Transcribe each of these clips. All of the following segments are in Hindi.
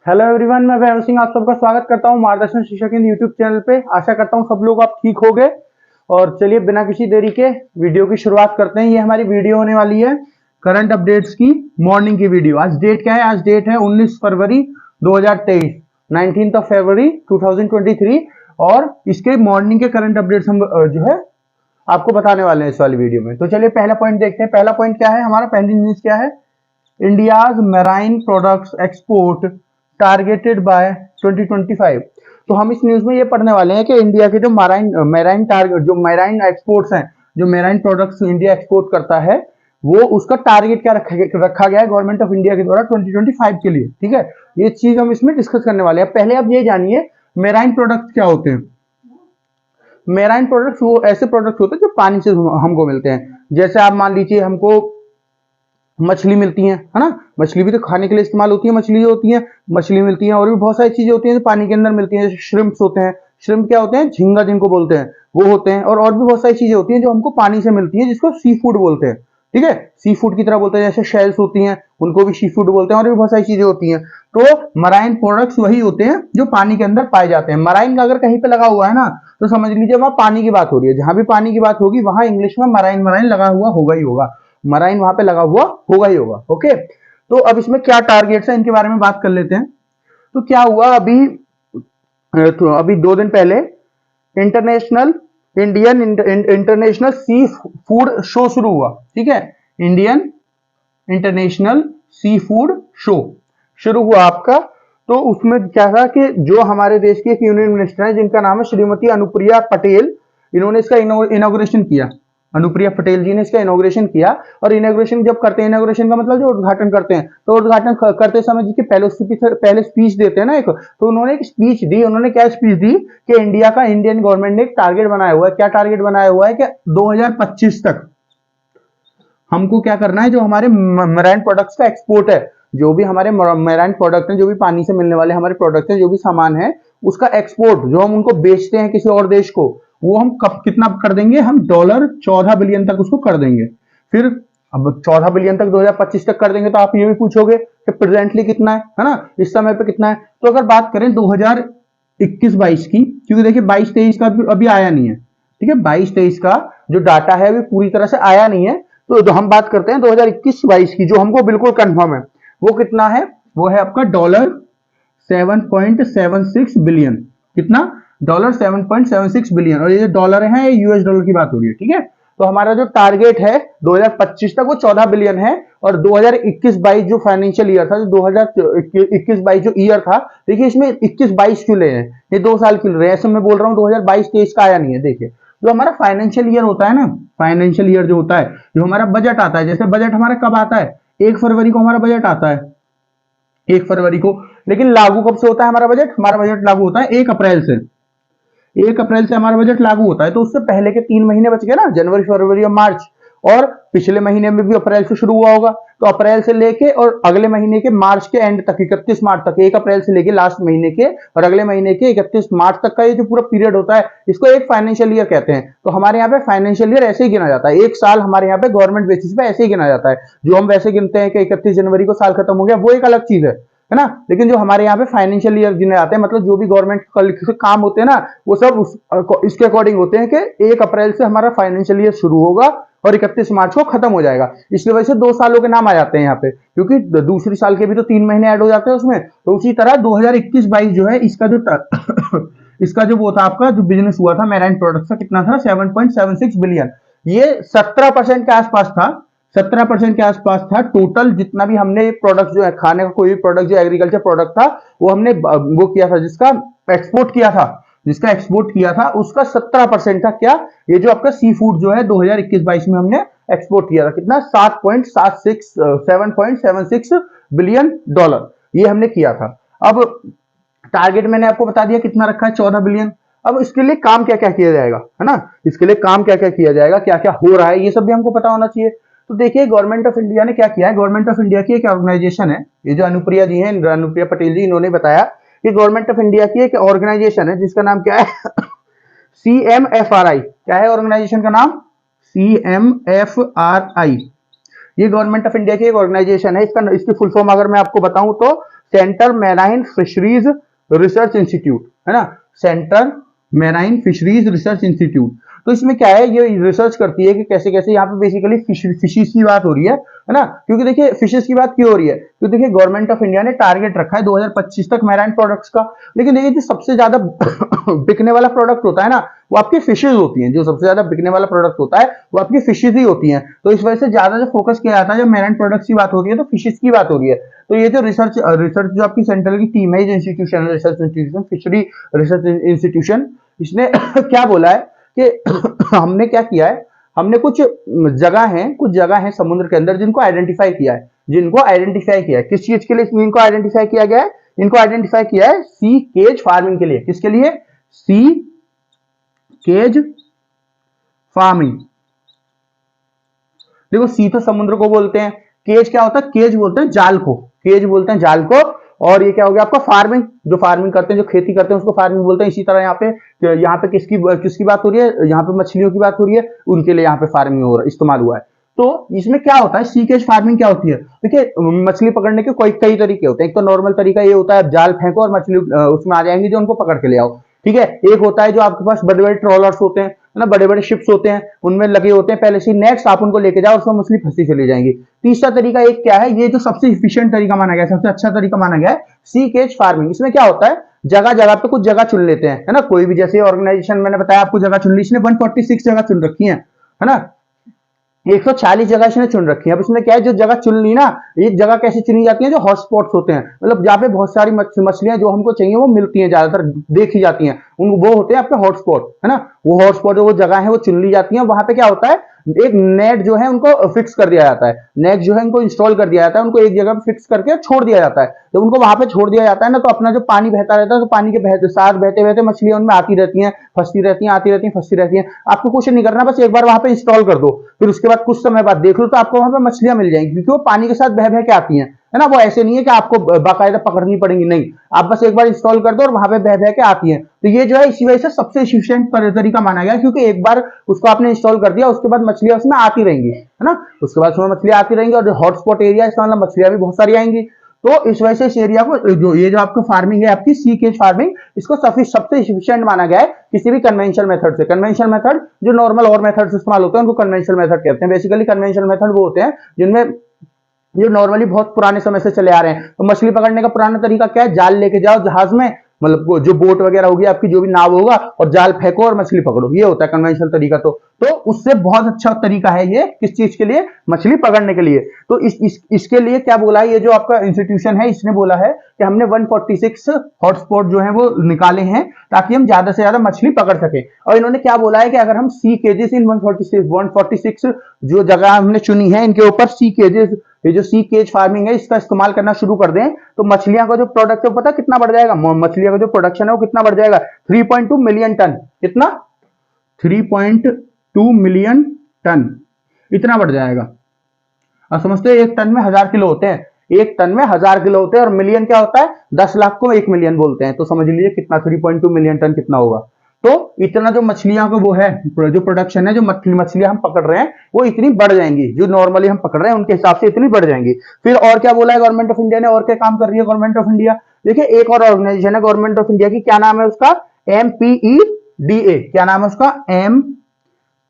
हेलो एवरीवन, मैं वैभव सिंह आप सबका स्वागत करता हूं मार्गदर्शन शिक्षा केंद्र यूट्यूब चैनल पे। आशा करता हूं सब लोग आप ठीक होंगे। और चलिए बिना किसी देरी के वीडियो की शुरुआत करते हैं। ये हमारी वीडियो होने वाली है करंट अपडेट्स की मॉर्निंग की वीडियो। आज डेट क्या है? आज डेट है 19 फरवरी 2023, 19 फरवरी 2023। और इसके मॉर्निंग के करंट अपडेट्स हम जो है आपको बताने वाले हैं इस वाली वीडियो में। तो चलिए पहला पॉइंट देखते हैं। पहला पॉइंट क्या है हमारा? पहली न्यूज क्या है? India's marine products export targeted by 2025। तो हम इस न्यूज में ये पढ़ने वाले हैं कि इंडिया के जो मैराइन एक्सपोर्ट्स हैं, जो मैराइन प्रोडक्ट्स इंडिया एक्सपोर्ट करता है, वो उसका टारगेट क्या रखा गया है गवर्नमेंट ऑफ इंडिया के द्वारा 2025 के लिए। ठीक है, ये चीज हम इसमें डिस्कस करने वाले हैं। पहले आप ये जानिए मैराइन प्रोडक्ट्स क्या होते हैं। मैराइन प्रोडक्ट्स वो ऐसे प्रोडक्ट्स होते हैं जो पानी से हमको मिलते हैं। जैसे आप मान लीजिए हमको मछली मिलती है ना, मछली भी तो खाने के लिए इस्तेमाल होती है, मछली होती है, मछली मिलती है। और भी बहुत सारी चीजें होती हैं जो पानी के अंदर मिलती हैं। जैसे श्रिम्प्स होते हैं। श्रिम्प क्या होते हैं? झींगा जिनको बोलते हैं, वो होते हैं। और भी बहुत सारी चीजें होती हैं जो हमको पानी से मिलती है, जिसको सी फूड बोलते हैं। ठीक है, सी फूड की तरह बोलते हैं। जैसे शेल्स होती हैं, उनको भी सी फूड बोलते हैं। और भी बहुत सारी चीजें होती हैं। तो मराइन प्रोडक्ट्स वही होते हैं जो पानी के अंदर पाए जाते हैं। मराइन का अगर कहीं पे लगा हुआ है ना, तो समझ लीजिए वहां पानी की बात हो रही है। जहां भी पानी की बात होगी वहां इंग्लिश में मराइन मराइन लगा हुआ होगा ही होगा। मराइन वहां पे लगा हुआ होगा ही होगा। ओके, तो अब इसमें क्या टारगेट्स है इनके बारे में बात कर लेते हैं। तो क्या हुआ अभी 2 दिन पहले international international sea food show शुरू हुआ। ठीक है, Indian international sea food show शुरू हुआ आपका। तो उसमें क्या था कि जो हमारे देश की एक यूनियन मिनिस्टर है जिनका नाम है श्रीमती अनुप्रिया पटेल, इन्होंने इसका इनॉग्रेशन किया। अनुप्रिया पटेल जी ने इसका इनॉग्रेशन किया। और इनॉग्रेशन जब करते हैं, इनॉग्रेशन का मतलब जो उद्घाटन करते हैं, तो उद्घाटन करते समय जी के पहले स्पीच देते हैं ना एक, तो उन्होंने एक स्पीच दी। उन्होंने क्या स्पीच दी कि इंडियन गवर्नमेंट ने एक टारगेट बनाया हुआ है। क्या टारगेट बनाया हुआ है कि 2025 तक हमको क्या करना है, जो हमारे मैराइन प्रोडक्ट्स का एक्सपोर्ट है, जो भी हमारे मैराइन प्रोडक्ट हैं, जो भी पानी से मिलने वाले हमारे प्रोडक्ट हैं, जो भी सामान है, उसका एक्सपोर्ट जो हम उनको बेचते हैं किसी और देश को, वो हम कब कितना कर देंगे? हम $14 बिलियन तक उसको कर देंगे। फिर अब 14 बिलियन तक 2025 तक कर देंगे, तो आप ये भी पूछोगे कि प्रेजेंटली कितना है ना, इस समय पे कितना है। तो अगर बात करें 2021-22 की, क्योंकि देखिए 22-23 का अभी आया नहीं है। ठीक है, 22-23 का जो डाटा है वो पूरी तरह से आया नहीं है। तो जो हम बात करते हैं 2021-22 की, जो हमको बिल्कुल कंफर्म है, वो कितना है? वो है आपका $7.76 बिलियन। कितना? $7.76 बिलियन। और ये जो डॉलर है, ये यूएस डॉलर की बात हो रही है। ठीक है, तो हमारा जो टारगेट है 2025 तक वो 14 बिलियन है। और 2021-22 जो फाइनेंशियल ईयर था, जो 2021-22 जो ईयर था, देखिए इसमें 21-22 क्यों ले हैं? ये 2 साल क्यों ले रहे हैं? ऐसे मैं बोल रहा हूँ 2022-23 का आया नहीं है। देखिए जो हमारा फाइनेंशियल ईयर होता है ना, फाइनेंशियल ईयर जो होता है, जो हमारा बजट आता है, जैसे बजट हमारा कब आता है? 1 फरवरी को हमारा बजट आता है, 1 फरवरी को। लेकिन लागू कब से होता है हमारा बजट? हमारा बजट लागू होता है 1 अप्रैल से। 1 अप्रैल से हमारा बजट लागू होता है। तो उससे पहले के 3 महीने बच गए ना, जनवरी फरवरी और मार्च। और पिछले महीने में भी अप्रैल से शुरू हुआ होगा, तो अप्रैल से लेके और अगले महीने के मार्च के एंड तक, 31 मार्च तक, 1 अप्रैल से लेके लास्ट महीने के और अगले महीने के 31 मार्च तक का ये जो पूरा पीरियड होता है, इसको एक फाइनेंशियल ईयर कहते हैं। तो हमारे यहाँ पे फाइनेंशियल ईयर ऐसे ही गिना जाता है। एक साल हमारे यहाँ पे गवर्नमेंट बेसिस पे ऐसे ही गिना जाता है। जो हम वैसे गिनते हैं कि 31 जनवरी को साल खत्म हो गया, वो एक अलग चीज है ना। लेकिन जो हमारे यहाँ पे फाइनेंशियल ईयर गिने जाते हैं, मतलब जो भी गवर्नमेंट के काम होते हैं ना, वो सब इसके अकॉर्डिंग होते हैं कि 1 अप्रैल से हमारा फाइनेंशियल ईयर शुरू होगा और 31 मार्च को खत्म हो जाएगा। इसकी वजह से 2 सालों के नाम आ जाते हैं यहाँ पे, क्योंकि दूसरी साल के भी तो 3 महीने ऐड हो जाते हैं उसमें। तो उसी तरह 2021-22 जो है, इसका जो इसका जो वो था आपका, जो बिजनेस हुआ था मैराइन प्रोडक्ट्स का, कितना था? 7.76 बिलियन। ये 17% के आसपास था। 17% के आसपास था टोटल जितना भी हमने प्रोडक्ट जो है, खाने का कोई भी प्रोडक्ट जो एग्रीकल्चर प्रोडक्ट था, वो हमने वो किया था, जिसका एक्सपोर्ट किया था, उसका 17% था। क्या? ये जो आपका सी फूड जो है 2021-22 में हमने एक्सपोर्ट किया था, कितना? 7.76 बिलियन डॉलर ये हमने किया था। अब टारगेट मैंने आपको बता दिया कितना रखा है, 14 बिलियन। अब इसके लिए काम क्या क्या किया जाएगा, है ना, इसके लिए काम क्या क्या किया जाएगा, क्या क्या हो रहा है, ये सब भी हमको पता होना चाहिए। तो देखिए गवर्नमेंट ऑफ इंडिया ने क्या किया है। गवर्नमेंट ऑफ इंडिया की एक ऑर्गेनाइजेशन है, ये जो अनुप्रिया जी हैं, अनुप्रिया पटेल जी, इन्होंने बताया कि गवर्नमेंट ऑफ इंडिया की एक ऑर्गेनाइजेशन है जिसका नाम क्या है? CMFRI। क्या है ऑर्गेनाइजेशन का नाम? CMFRI। ये गवर्नमेंट ऑफ इंडिया की एक ऑर्गेनाइजेशन है। इसकी फुल फॉर्म अगर मैं आपको बताऊं तो central marine fisheries research institute, है ना, central marine fisheries research institute. तो इसमें क्या है, ये रिसर्च करती है कि कैसे कैसे यहाँ पे बेसिकली फिशेस की बात हो रही है ना, क्योंकि देखिए फिशेस की बात क्यों हो रही है, क्योंकि देखिए गवर्नमेंट ऑफ इंडिया ने टारगेट रखा है 2025 तक मैराइन प्रोडक्ट्स का। लेकिन देखिए जो सबसे ज्यादा बिकने वाला प्रोडक्ट होता है ना, वो आपकी फिशेज होती हैं। जो सबसे ज्यादा बिकने वाला प्रोडक्ट होता है वो आपकी फिशेज ही होती हैं। तो इस वजह से ज्यादा जो फोकस किया जाता है, जब मैराइन प्रोडक्ट्स की बात होती है तो फिशेज की बात हो रही है। तो ये जो रिसर्च जो आपकी सेंट्रल की टीम है, institution research institution fishery research institution, इसने क्या बोला है कि हमने क्या किया है, हमने कुछ जगह हैं समुद्र के अंदर जिनको आइडेंटिफाई किया है, किस चीज के लिए इनको आइडेंटिफाई किया गया है, इनको आइडेंटिफाई किया है सी केज फार्मिंग के लिए। किसके लिए? Sea cage farming. देखो सी तो समुद्र को बोलते हैं, केज क्या होता है, केज बोलते हैं जाल को, और ये क्या हो गया आपका फार्मिंग, जो फार्मिंग करते हैं, जो खेती करते हैं उसको फार्मिंग बोलते हैं। इसी तरह यहाँ पे किसकी बात हो रही है, यहाँ पे मछलियों की बात हो रही है, उनके लिए यहाँ पे फार्मिंग हो रहा है, इस्तेमाल हुआ है। तो इसमें क्या होता है, सी केज फार्मिंग क्या होती है, देखिए मछली पकड़ने के कई तरीके होते हैं। एक तो नॉर्मल तरीका ये होता है जाल फेंको और मछली उसमें आ जाएंगी, जो उनको पकड़ के ले आओ, ठीक है। एक होता है जो आपके पास बड़े बड़े ट्रॉलर्स होते हैं ना, बड़े बड़े शिप्स होते हैं, उनमें लगे होते हैं पहले से नेट्स, आप उनको लेके जाओ, उसमें मछली फंसी चली जाएंगी। तीसरा तरीका एक क्या है, ये जो सबसे इफिशिएंट तरीका माना गया, सबसे अच्छा तरीका माना गया है, सी केज फार्मिंग। इसमें क्या होता है, जगह जगह पे कुछ जगह चुन लेते हैं, है ना, कोई भी, जैसे ऑर्गेनाइजेशन मैंने बताया आपको जगह चुन ली, इसने 146 जगह चुन रखी है ना, 140 जगह इसने चुन रखी है। अब इसमें क्या है, जो जगह चुन ली ना, ये जगह कैसे चुनी जाती है, जो हॉटस्पॉट्स होते हैं, मतलब जहाँ पे बहुत सारी मछलियां जो हमको चाहिए वो मिलती हैं, ज्यादातर देखी जाती हैं, वो होते हैं आपके हॉटस्पॉट, है ना। वो हॉटस्पॉट वो जगह है वो चुन ली जाती है। वहां पे क्या होता है, एक नेट जो है उनको फिक्स कर दिया जाता है, नेट जो है उनको इंस्टॉल कर दिया जाता है, उनको एक जगह पे फिक्स करके छोड़ दिया जाता है। जब उनको वहां पे छोड़ दिया जाता है ना, तो अपना जो पानी बहता रहता है, तो पानी के साथ बहते बहते मछलियां उनमें आती रहती हैं, फंसती रहती हैं, आती रहती हैं, फंसती रहती हैं। आपको कुछ नहीं करना, बस एक बार वहां पे इंस्टॉल कर दो, फिर उसके बाद कुछ समय बाद देख लो तो आपको वहां पे मछलियां मिल जाएंगी, क्योंकि वो पानी के साथ बह बह के आती हैं, है ना। वो ऐसे नहीं है कि आपको बाकायदा पकड़नी पड़ेंगी, नहीं, आप बस एक बार इंस्टॉल कर दो और वहां पे बह बह के आती हैं। तो ये जो है इसी वजह से सबसे एफिशिएंट तरीका माना गया, क्योंकि एक बार उसको आपने इंस्टॉल कर दिया, उसके बाद मछलियां उसमें आती रहेंगी, है ना, उसके बाद उसमें मछलियां आती रहेंगी, और हॉटस्पॉट एरिया इसका मतलब मछलियां भी बहुत सारी आएंगी। तो इस वजह से इस एरिया को जो आपको फार्मिंग है आपकी सी केज फार्मिंग, इसको सबसे एफिशिएंट माना गया है किसी भी कन्वेंशनल मेथड से। कन्वेंशनल मेथड जो नॉर्मल और मेथड्स इस्तेमाल होते हैं उनको कन्वेंशनल मेथड कहते हैं। बेसिकली कन्वेंशनल मेथड वो होते हैं जिनमें जो नॉर्मली बहुत पुराने समय से चले आ रहे हैं। तो मछली पकड़ने का पुराना तरीका क्या है, जाल लेके जाओ जहाज में, मतलब जो बोट वगैरह होगी आपकी, जो भी नाव होगा, और जाल फेंको और मछली पकड़ो, ये होता है कन्वेंशनल तरीका। तो उससे बहुत अच्छा तरीका है ये, किस चीज के लिए, मछली पकड़ने के लिए। तो इसके लिए क्या बोला है, ये जो आपका इंस्टीट्यूशन है इसने बोला है कि हमने 146 हॉटस्पॉट जो है वो निकाले हैं, ताकि हम ज्यादा से ज्यादा मछली पकड़ सके। और इन्होंने क्या बोला है कि अगर हम सी केजेस इन 146 जो जगह हमने चुनी है, इनके ऊपर सी केजेस, ये जो सी केज फार्मिंग है इसका इस्तेमाल करना शुरू कर दें, तो मछलियां का जो प्रोडक्ट है पता कितना बढ़ जाएगा, मछलियों का जो प्रोडक्शन है वो कितना बढ़ जाएगा, 3.2 मिलियन टन। कितना? 3.2 मिलियन टन, इतना बढ़ जाएगा। अब समझते हैं, एक टन में 1000 किलो होते हैं, एक टन में 1000 किलो होते हैं, और मिलियन क्या होता है, 10 लाख को 1 मिलियन बोलते हैं। तो समझ लीजिए कितना 3.2 मिलियन टन कितना होगा। तो इतना जो मछलियां को वो है, जो प्रोडक्शन है, जो मछलियां हम पकड़ रहे हैं वो इतनी बढ़ जाएंगी, जो नॉर्मली हम पकड़ रहे हैं उनके हिसाब से इतनी बढ़ जाएंगी। फिर और क्या बोला है गवर्नमेंट ऑफ इंडिया ने, और क्या काम कर रही है गवर्नमेंट ऑफ इंडिया, देखिए एक और ऑर्गेनाइजेशन है गवर्नमेंट ऑफ इंडिया की, क्या नाम है उसका, MPEDA। क्या नाम है उसका,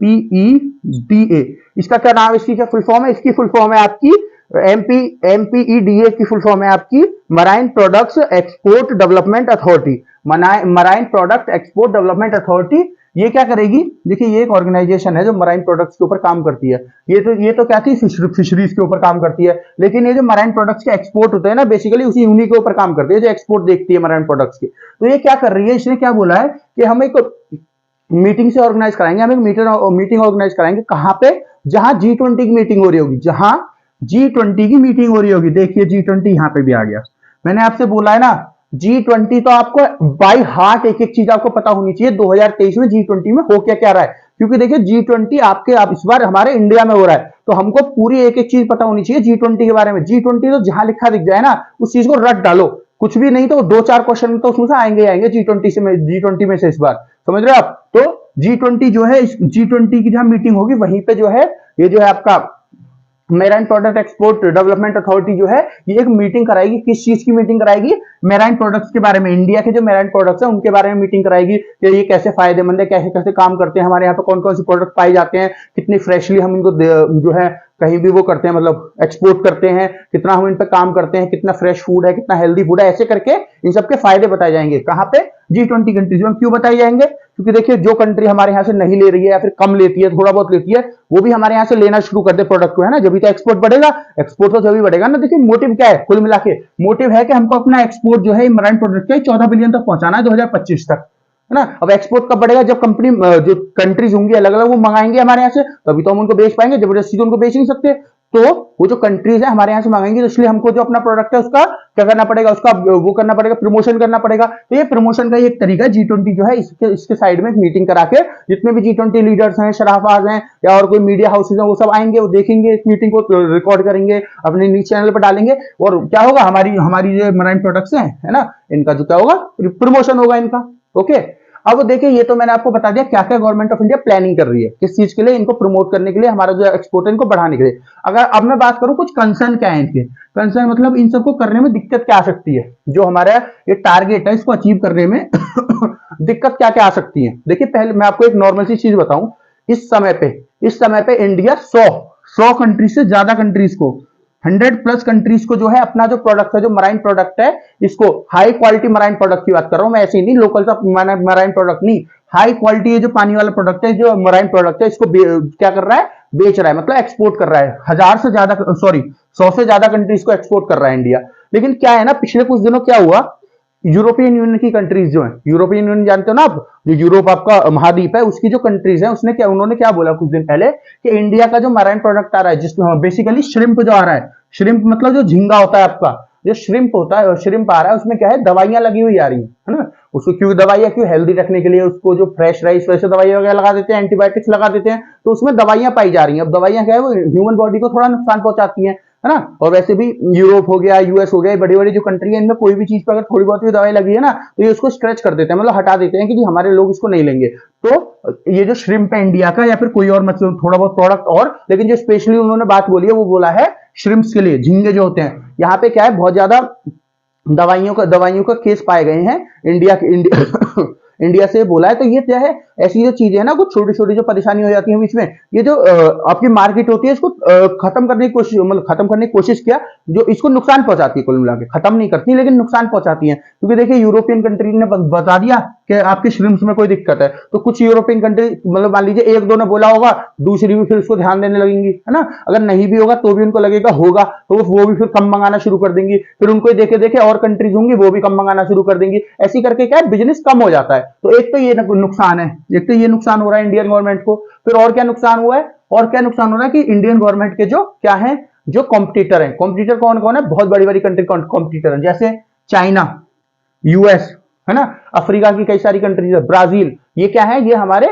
MPEDA। इसका क्या नाम है, इसकी क्या फुल फॉर्म है, इसकी फुल फॉर्म है आपकी MPEDA की फुल फॉर्म है आपकी marine products export development authority. Marine product export development authority ये क्या करेगी, देखिए ये एक ऑर्गेनाइजेशन है जो मराइन प्रोडक्ट्स के ऊपर काम करती है। ये तो क्या थी, फिशरीज के ऊपर काम करती है, लेकिन ये जो मराइन प्रोडक्ट्स के एक्सपोर्ट होते हैं ना, बेसिकली उसी उन्हीं के ऊपर काम करती है, जो एक्सपोर्ट देखती है मराइन प्रोडक्ट्स के। तो ये क्या कर रही है, इसने क्या बोला है कि हम एक मीटिंग से ऑर्गेनाइज कराएंगे, हम एक मीटिंग ऑर्गेनाइज कराएंगे, कहां पे, जहां G20 की मीटिंग हो रही होगी, जहां G20 की मीटिंग हो रही होगी। देखिए G20 यहां पे भी आ गया। मैंने आपसे बोला है ना, G20 तो आपको बाय हार्ट एक एक चीज आपको पता होनी चाहिए 2023 में G20 में हो क्या क्या रहा है, क्योंकि देखिए G20 आप इस बार हमारे इंडिया में हो रहा है, तो हमको पूरी एक एक चीज पता होनी चाहिए G20 के बारे में। G20 तो जहां लिखा दिख जाए ना, उस चीज को रट डालो, कुछ भी नहीं तो 2-4 क्वेश्चन तो उसमें से आएंगे G20 में से इस बार, समझ रहे हो आप। तो G20 जो है, G20 की जहां मीटिंग होगी वहीं पे जो है, ये जो है आपका marine product export development authority जो है ये एक मीटिंग कराएगी। किस चीज की मीटिंग कराएगी? मेराइन प्रोडक्ट्स के बारे में, इंडिया के जो मेराइन प्रोडक्ट्स हैं उनके बारे में मीटिंग कराएगी कि ये कैसे फायदेमंद है, कैसे कैसे काम करते हैं, हमारे यहाँ पे कौन कौन से प्रोडक्ट पाए जाते हैं, कितनी फ्रेशली हम इनको जो है कहीं भी वो करते हैं, मतलब एक्सपोर्ट करते हैं, कितना हम इन पे काम करते हैं, कितना फ्रेश फूड है, कितना हेल्दी फूड है, ऐसे करके इन सबके फायदे बताए जाएंगे। कहाँ पे? G20 कंट्रीज में। क्यों बताए जाएंगे? क्योंकि देखिए जो कंट्री हमारे यहाँ से नहीं ले रही है या फिर कम लेती है, थोड़ा बहुत लेती है, वो भी हमारे यहाँ से लेना शुरू कर दे प्रोडक्ट को, है ना, जब भी तो एक्सपोर्ट बढ़ेगा। एक्सपोर्ट तो जब भी बढ़ेगा ना। देखिए मोटिव क्या है कुल मिला के? मोटिव है कि हमको अपना एक्सपोर्ट जो है मराइन प्रोडक्ट का 14 बिलियन तक पहुंचाना है 2025 तक, है ना। अब एक्सपोर्ट कब बढ़ेगा? जब कंपनी जो कंट्रीज होंगी अलग अलग वो मंगाएंगे हमारे यहाँ से, तभी तो हम उनको बेच पाएंगे, जबरदस्ती तो उनको बेच नहीं सकते। तो वो जो कंट्रीज है हमारे यहाँ से मंगाएंगे, तो इसलिए हमको जो अपना प्रोडक्ट है उसका क्या करना पड़ेगा? उसका वो करना पड़ेगा, प्रमोशन करना पड़ेगा। तो ये प्रमोशन का एक तरीका G20 जो है इसके साइड में एक मीटिंग करा के जितने भी G20 लीडर्स हैं, शराफाज हैं या और कोई मीडिया हाउसेज हैं, वो सब आएंगे, वो देखेंगे इस मीटिंग को, रिकॉर्ड करेंगे, अपने न्यूज चैनल पर डालेंगे, और क्या होगा? हमारी हमारी जो मराइन प्रोडक्ट्स हैं, है ना, इनका जो क्या होगा? प्रमोशन होगा इनका। ओके, अब देखिए ये तो मैंने आपको बता दिया क्या क्या गवर्नमेंट ऑफ इंडिया प्लानिंग कर रही है, किस चीज के लिए, इनको प्रमोट करने के लिए, हमारा जो एक्सपोर्ट है इनको बढ़ाने के लिए। अगर अब मैं बात करूं कुछ कंसर्न क्या है इनके, कंसर्न मतलब इन सबको करने में दिक्कत क्या आ सकती है, जो हमारा ये टारगेट है इसको अचीव करने में दिक्कत क्या क्या आ सकती है। देखिए पहले मैं आपको एक नॉर्मल सी चीज बताऊं, इस समय पे इंडिया 100 कंट्रीज से ज्यादा कंट्रीज को, 100+ कंट्रीज को जो है अपना जो प्रोडक्ट है, जो मराइन प्रोडक्ट है, इसको हाई क्वालिटी मराइन प्रोडक्ट की बात कर रहा हूं मैं, ऐसे ही नहीं लोकल सा मराइन प्रोडक्ट नहीं, हाई क्वालिटी ये जो पानी वाला प्रोडक्ट है, जो मराइन प्रोडक्ट है, इसको क्या कर रहा है? बेच रहा है, मतलब एक्सपोर्ट कर रहा है। 100 से ज्यादा कंट्रीज को एक्सपोर्ट कर रहा है इंडिया। लेकिन क्या है ना, पिछले कुछ दिनों क्या हुआ, यूरोपियन यूनियन की कंट्रीज जो है, यूरोपियन यूनियन जानते हो ना आप, जो यूरोप आपका महाद्वीप है, उसकी जो कंट्रीज है, उन्होंने क्या बोला कुछ दिन पहले कि इंडिया का जो मराइन प्रोडक्ट आ रहा है, जिसमें बेसिकली श्रिम्प जो आ रहा है, श्रिम्प मतलब जो झींगा होता है आपका, जो श्रिम्प होता है, श्रिम्प आ रहा है, उसमें क्या है? दवाइयां लगी हुई आ रही है ना। उसको क्यों दवाइयां? क्यों? हेल्दी रखने के लिए, उसको जो फ्रेश राइस वैसे दवाइयां वगैरह लगा देते हैं, एंटीबायोटिक्स लगा देते हैं, तो उसमें दवाइयां पाई जा रही हैं। अब दवाइयां क्या है? वो ह्यूमन बॉडी को थोड़ा नुकसान पहुंचाती हैं, है ना। और वैसे भी यूरोप हो गया, यूएस हो गया, बड़ी बड़ी जो कंट्री है, इनमें कोई भी चीज पर अगर थोड़ी बहुत भी दवाई लगी है ना, तो ये उसको स्ट्रेच कर देते हैं, मतलब हटा देते हैं कि जी हमारे लोग इसको नहीं लेंगे। तो ये जो श्रिम्प है इंडिया का, या फिर कोई और मतलब थोड़ा बहुत प्रोडक्ट और, लेकिन जो स्पेशली उन्होंने बात बोली है वो बोला है श्रिम्प्स के लिए, झींगे जो होते हैं। यहाँ पे क्या है, बहुत ज्यादा दवाइयों का केस पाए गए हैं इंडिया से बोला है। तो ये क्या है, ऐसी जो चीजें है ना, कुछ छोटी छोटी जो परेशानी हो जाती है बीच में, ये जो आपकी मार्केट होती है, इसको खत्म करने की कोशिश, मतलब खत्म करने की कोशिश किया, जो इसको नुकसान पहुंचाती है, कुल मिला के खत्म नहीं करती लेकिन नुकसान पहुंचाती है। क्योंकि देखिए यूरोपियन कंट्री ने बता दिया कि आपके श्रिम्प्स में कोई दिक्कत है, तो कुछ यूरोपियन कंट्री, मतलब मान लीजिए एक दो ने बोला होगा, दूसरी भी फिर उसको ध्यान देने लगेंगी, है ना। अगर नहीं भी होगा तो भी उनको लगेगा होगा, तो वो भी फिर कम मंगाना शुरू कर देंगी, फिर उनको देखे देखे और कंट्रीज होंगी वो भी कम मंगाना शुरू कर देंगी। ऐसी करके क्या है, बिजनेस कम हो जाता है। तो एक तो ये नुकसान है, एक तो ये नुकसान हो रहा है इंडियन गवर्नमेंट को। फिर और क्या नुकसान हुआ है, और क्या नुकसान हो रहा है कि इंडियन गवर्नमेंट के जो क्या है, जो कॉम्पिटिटर है, कॉम्पिटिटर कौन कौन है? बहुत बड़ी बड़ी कंट्री कॉम्पिटिटर है, जैसे चाइना, यूएस, है ना, अफ्रीका की कई सारी कंट्रीज है, ब्राजील, ये क्या है? ये हमारे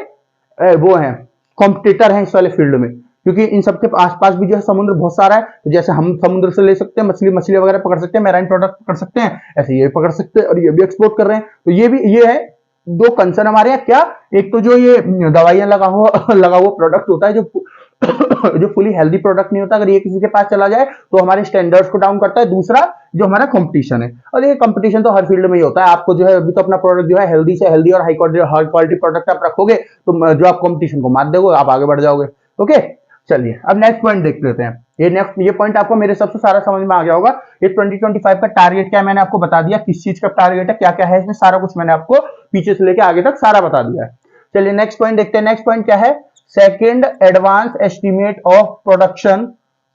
वो हैं, कॉम्पिटिटर हैं इस वाले फील्ड में। क्योंकि इन सबके आसपास भी जो है समुद्र बहुत सारा है, तो जैसे हम समुद्र से ले सकते हैं मछली वगैरह पकड़ सकते हैं, मैराइन प्रोडक्ट पकड़ सकते हैं, ऐसे ये पकड़ सकते हैं, और ये भी एक्सपोर्ट कर रहे हैं। तो ये है दो कंसर्न हमारे यहाँ। क्या? एक तो जो ये दवाइयां लगा हुआ प्रोडक्ट होता है, जो फुली हेल्दी प्रोडक्ट नहीं होता, अगर ये किसी के पास चला जाए तो हमारे स्टैंडर्ड्स को डाउन करता है। दूसरा जो हमारा कंपटीशन है, और ये कंपटीशन तो हर फील्ड में ही होता है। आपको जो है अभी तो अपना प्रोडक्ट जो है हेल्दी से हेल्दी और हाई क्वालिटी प्रोडक्ट आप रखोगे, तो जो आप कंपटीशन को मात दोगे, आप आगे बढ़ जाओगे। ओके, चलिए अब नेक्स्ट पॉइंट देख लेते हैं। ये पॉइंट आपको मेरे सबसे सारा समझ में आ गया होगा। ये 2025 का टारगेट क्या है मैंने आपको बता दिया, किस चीज का टारगेट है, क्या क्या है इसमें, सारा कुछ मैंने आपको पीछे से लेके आगे तक सारा बता दिया है। चलिए नेक्स्ट पॉइंट देखते हैं। नेक्स्ट पॉइंट क्या है? Second advance estimate of production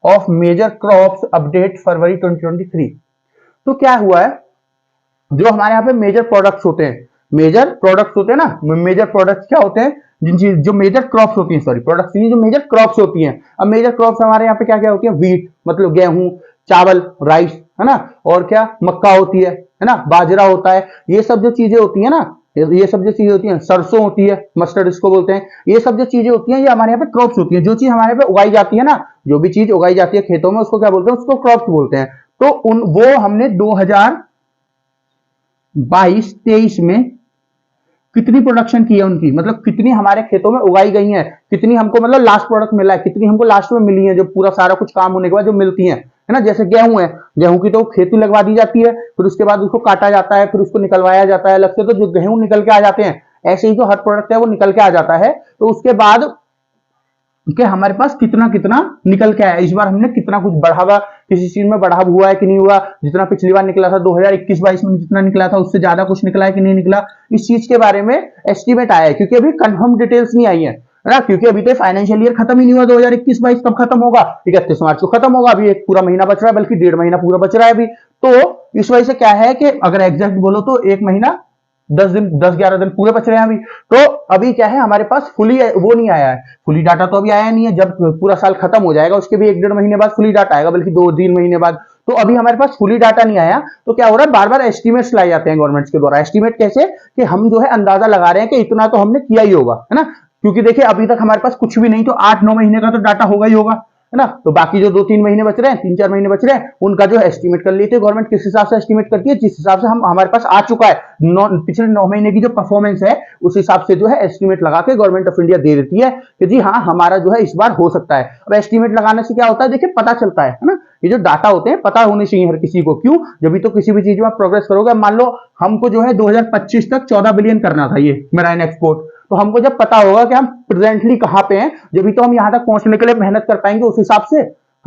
of major crops update February 2023। तो क्या हुआ है, जो हमारे यहाँ पे मेजर प्रोडक्ट्स होते हैं ना, मेजर प्रोडक्ट्स क्या होते हैं, जो मेजर क्रॉप्स होती हैं, सॉरी प्रोडक्ट्स नहीं, जो मेजर क्रॉप्स होती हैं। अब मेजर क्रॉप्स हमारे यहाँ पे क्या क्या होती है? व्हीट मतलब गेहूं, चावल, राइस, है ना, और क्या मक्का होती है ना, बाजरा होता है, ये सब जो चीजें होती है ना, ये सब जो चीजें होती हैं, सरसों होती है, मस्टर्ड इसको बोलते हैं, ये सब जो चीजें होती हैं, ये हमारे यहाँ पे क्रॉप्स होती हैं। जो चीज हमारे यहाँ पे उगाई जाती है ना, जो भी चीज उगाई जाती है खेतों में, उसको क्या बोलते हैं? उसको क्रॉप्स बोलते हैं। तो वो हमने 2022-23 में कितनी प्रोडक्शन की है उनकी, मतलब कितनी हमारे खेतों में उगाई गई है, कितनी हमको मतलब लास्ट प्रोडक्ट मिला है, कितनी हमको लास्ट में मिली है, जो पूरा सारा कुछ काम होने के बाद जो मिलती है ना। जैसे गेहूं है, गेहूं की तो खेती लगवा दी जाती है, फिर उसके बाद उसको काटा जाता है, फिर उसको निकलवाया जाता है अलग से, तो जो गेहूं निकल के आ जाते हैं, ऐसे ही जो हर प्रोडक्ट है वो निकल के आ जाता है। तो उसके बाद कि हमारे पास कितना कितना निकल के आया, इस बार हमने कितना कुछ बढ़ावा, किसी चीज में बढ़ावा हुआ है कि नहीं हुआ, जितना पिछली बार निकला था 2021-22 में जितना निकला था उससे ज्यादा कुछ निकला है कि नहीं निकला, इस चीज के बारे में एस्टिमेट आया है। क्योंकि अभी कंफर्म डिटेल्स नहीं आई है ना, क्योंकि अभी तो फाइनेंशियल ईयर खत्म ही नहीं हुआ 2021-22, कब खत्म होगा, 31 मार्च को खत्म होगा, अभी एक पूरा महीना बच रहा है, बल्कि 1.5 महीना पूरा बच रहा है अभी। तो इस वजह से क्या है कि अगर एग्जैक्ट बोलो तो 1 महीना 10 दिन 10-11 दिन पूरे बच रहे हैं अभी। तो अभी क्या है हमारे पास फुली वो नहीं आया है, फुली डाटा तो अभी आया नहीं है, जब पूरा साल खत्म हो जाएगा उसके भी 1-1.5 महीने बाद फुली डाटा आएगा, बल्कि 2-3 महीने बाद। तो अभी हमारे पास फुली डाटा नहीं आया, तो क्या हो रहा है बार बार एस्टिमेट्स लाए जाते हैं गवर्नमेंट के द्वारा। एस्टिमेट कैसे कि हम जो है अंदाजा लगा रहे हैं कि इतना तो हमने किया ही होगा, है ना, क्योंकि देखिए अभी तक हमारे पास कुछ भी नहीं, तो 8-9 महीने का तो डाटा होगा ही होगा, है ना। तो बाकी जो 2-3 महीने बच रहे हैं, 3-4 महीने बच रहे हैं, उनका जो एस्टिमेट कर लेते हैं गवर्नमेंट, किस हिसाब से एस्टिमेट करती है, जिस हिसाब से हम हमारे पास आ चुका है पिछले 9 महीने की जो परफॉर्मेंस है, उस हिसाब से जो है एस्टिमेट लगा के गवर्नमेंट ऑफ इंडिया दे देती है कि जी हाँ हमारा जो है इस बार हो सकता है। अब एस्टिमेट लगाने से क्या होता है, देखिए पता चलता है ना, ये जो डाटा होते हैं पता होने चाहिए हर किसी को। क्यों, जब भी तो किसी भी चीज में प्रोग्रेस करोगे, मान लो हमको जो है 2025 तक 14 बिलियन करना था ये मेराइन एक्सपोर्ट, तो हमको जब पता होगा कि हम प्रेजेंटली कहां पे हैं, जब भी तो हम यहां तक पहुंचने के लिए मेहनत कर पाएंगे उस हिसाब से,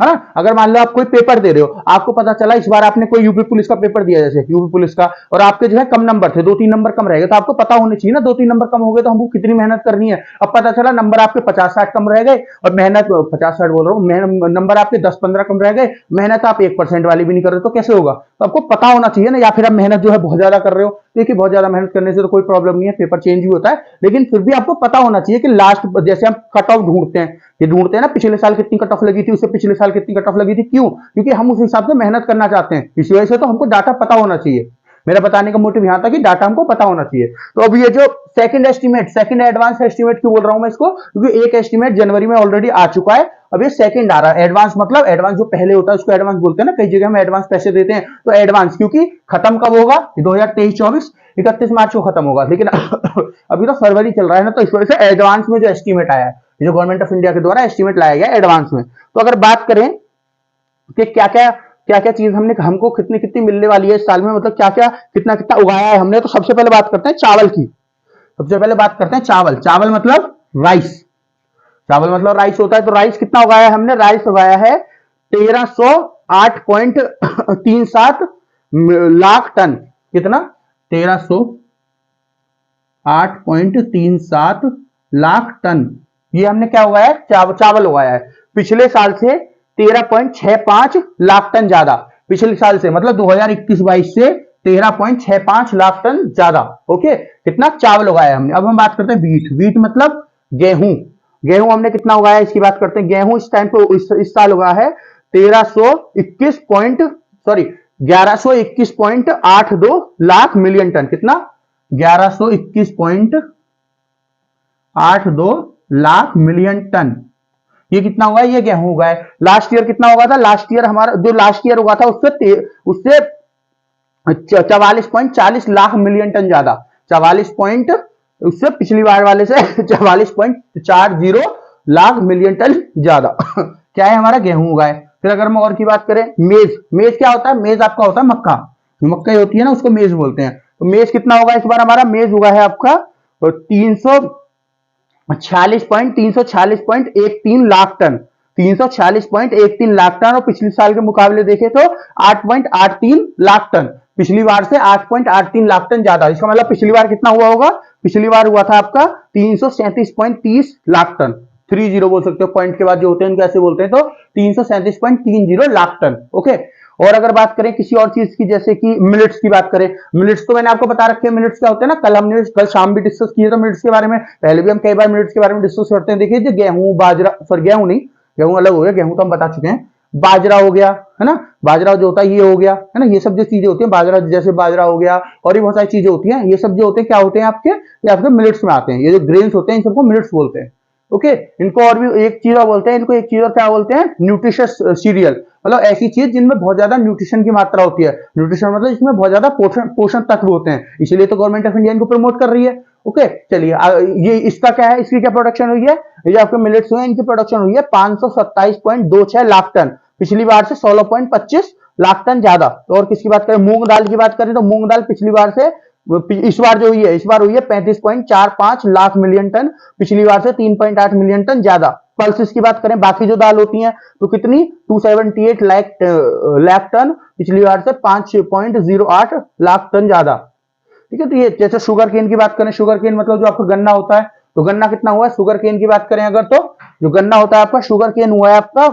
है ना। अगर मान लो आप कोई पेपर दे रहे हो, आपको पता चला इस बार आपने कोई यूपी पुलिस का पेपर दिया, जैसे यूपी पुलिस का, और आपके जो है कम नंबर थे, 2-3 नंबर कम रहेगा, तो आपको पता होने चाहिए ना 2-3 नंबर कम हो गए तो हमको कितनी मेहनत करनी है। अब पता चला नंबर आपके 50-60 कम रह गए, और मेहनत 50-60 बोल रहा हूँ, नंबर आपके 10-15 कम रह गए, मेहनत आप 1% वाली भी नहीं कर रहे, तो कैसे होगा। तो आपको पता होना चाहिए ना, या फिर आप मेहनत जो है बहुत ज्यादा कर रहे हो, देखिए बहुत ज्यादा मेहनत करने से तो कोई प्रॉब्लम नहीं है, पेपर चेंज भी होता है, लेकिन फिर भी आपको पता होना चाहिए कि लास्ट, जैसे हम कट ऑफ ढूंढते हैं, ये ढूंढते हैं ना पिछले साल कितनी कट ऑफ लगी थी, उससे पिछले साल कितनी कट ऑफ लगी थी, क्यों, क्योंकि हम उस हिसाब से मेहनत करना चाहते हैं, इस वजह से तो हमको डाटा पता होना चाहिए। मेरा बताने का मोटिव यहां था कि डाटा हमको पता होना चाहिए। तो अब ये जो second estimate, second advance estimate क्यों बोल रहा हूं मैं इसको, क्योंकि एक एस्टीमेट जनवरी में ऑलरेडी आ चुका है, अब ये सेकंड आ रहा है। एडवांस मतलब एडवांस जो पहले होता है उसको एडवांस बोलते हैं ना, कई जगह हम एडवांस पैसे देते हैं, तो एडवांस, क्योंकि खत्म कब होगा, 2023-24 31 मार्च को खत्म होगा, लेकिन अभी तो फरवरी चल रहा है ना, तो इस वजह से एडवांस में जो एस्टीमेट आया है, जो गवर्नमेंट ऑफ इंडिया के द्वारा एस्टीमेट लाया गया एडवांस में। तो अगर बात करें कि क्या क्या चीज हमको कितनी कितनी मिलने वाली है इस साल में, मतलब क्या क्या कितना कितना उगाया है हमने, तो सबसे पहले बात करते हैं चावल की। सबसे पहले बात करते हैं चावल। चावल मतलब राइस, चावल मतलब राइस होता है, तो राइस कितना उगाया है हमने, राइस उगाया है 1308.37 लाख टन। कितना, 1308.37 लाख टन, ये हमने क्या उगाया है, चावल उगाया है। पिछले साल से 13.65 लाख टन ज्यादा, पिछले साल से मतलब 2021-22 से 13.65 लाख टन ज्यादा। ओके, कितना चावल उगाया हमने। अब हम बात करते हैं वीट। वीट मतलब गेहूं। गेहूं हमने कितना उगाया इसकी बात करते हैं। गेहूं इस टाइम पे इस साल उगा है 1121.82 लाख मिलियन टन। कितना, 1121.82 लाख मिलियन टन, ये कितना हुआ है, ये गेहूं उगा है। लास्ट ईयर कितना हुआ था, लास्ट ईयर हमारा जो लास्ट ईयर हुआ था उससे 44.40 लाख मिलियन टन ज्यादा, 44 पॉइंट, उससे पिछली बार वाले से 44.40 लाख मिलियन टन ज्यादा क्या है, हमारा गेहूं उगा है। फिर अगर हम और की बात करें, मेज। मेज क्या होता है, मेज आपका होता है मक्का, मक्का होती है ना, उसको मेज बोलते हैं। तो मेज कितना होगा इस बार हमारा, मेज हुआ है आपका 346.13 लाख टन, 346.13 लाख टन, और पिछले साल के मुकाबले देखें तो 8.83 लाख टन, पिछली बार से 8.83 लाख टन ज्यादा। इसका मतलब पिछली बार कितना हुआ होगा, पिछली बार हुआ था आपका 337.30 लाख टन, 30 बोल सकते हो, पॉइंट के बाद जो होते हैं कैसे बोलते हैं, तो 337.30 लाख टन। ओके, और अगर बात करें किसी और चीज की, जैसे कि मिलेट्स की बात करें, मिलेट्स तो मैंने आपको बता रखे हैं मिलेट्स क्या होते हैं ना, कल शाम भी डिस्कस किए थे मिलेट्स के बारे में, पहले भी हम कई बार मिलेट्स के बारे में डिस्कस करते हैं। देखिए जो गेहूं बाजरा, सॉरी गेहूं नहीं, गेहूं अलग हो गया, गेहूं तो हम बता चुके हैं, बाजरा हो गया, है ना, बाजरा जो होता है ये हो गया, है ना, ये सब जो चीजें होती हैं, बाजरा जैसे बाजरा हो गया, और भी बहुत सारी चीजें होती हैं, ये सब जो होते हैं क्या होते हैं आपके, ये आपके मिलेट्स में आते हैं। ये जो ग्रेन्स होते हैं इन सबको मिलेट्स बोलते हैं। ओके, इनको और भी एक चीज और बोलते हैं, इनको एक चीज और क्या बोलते हैं, न्यूट्रिशियस सीरियल, मतलब ऐसी चीज जिनमें बहुत ज्यादा न्यूट्रिशन की मात्रा होती है। न्यूट्रिशन मतलब इसमें बहुत ज्यादा पोषण तत्व होते हैं, इसलिए तो गवर्नमेंट ऑफ इंडिया इनको प्रमोट कर रही है। ओके चलिए ये इसका क्या है, इसकी क्या प्रोडक्शन हुई है, ये जो आपके मिलेट्स हुए इनकी प्रोडक्शन हुई है 527.26 लाख टन, पिछली बार से 16.25 लाख टन ज्यादा। तो और किसकी बात करें, मूंग दाल की बात करें तो मूंग दाल पिछली बार से इस बार जो हुई है, इस बार हुई है 35.45 लाख मिलियन टन, पिछली बार से 3.8 मिलियन टन ज्यादा। पल्सेस की बात करें बाकी जो दाल होती हैं तो कितनी 278 लाख टन, पिछली बार से 5.08 लाख टन ज्यादा। ठीक है, तो ये जैसे शुगर केन की बात करें, शुगर केन मतलब जो आपका गन्ना होता है, तो गन्ना कितना हुआ है, शुगर केन की बात करें अगर तो जो गन्ना होता है आपका शुगर केन हुआ है आपका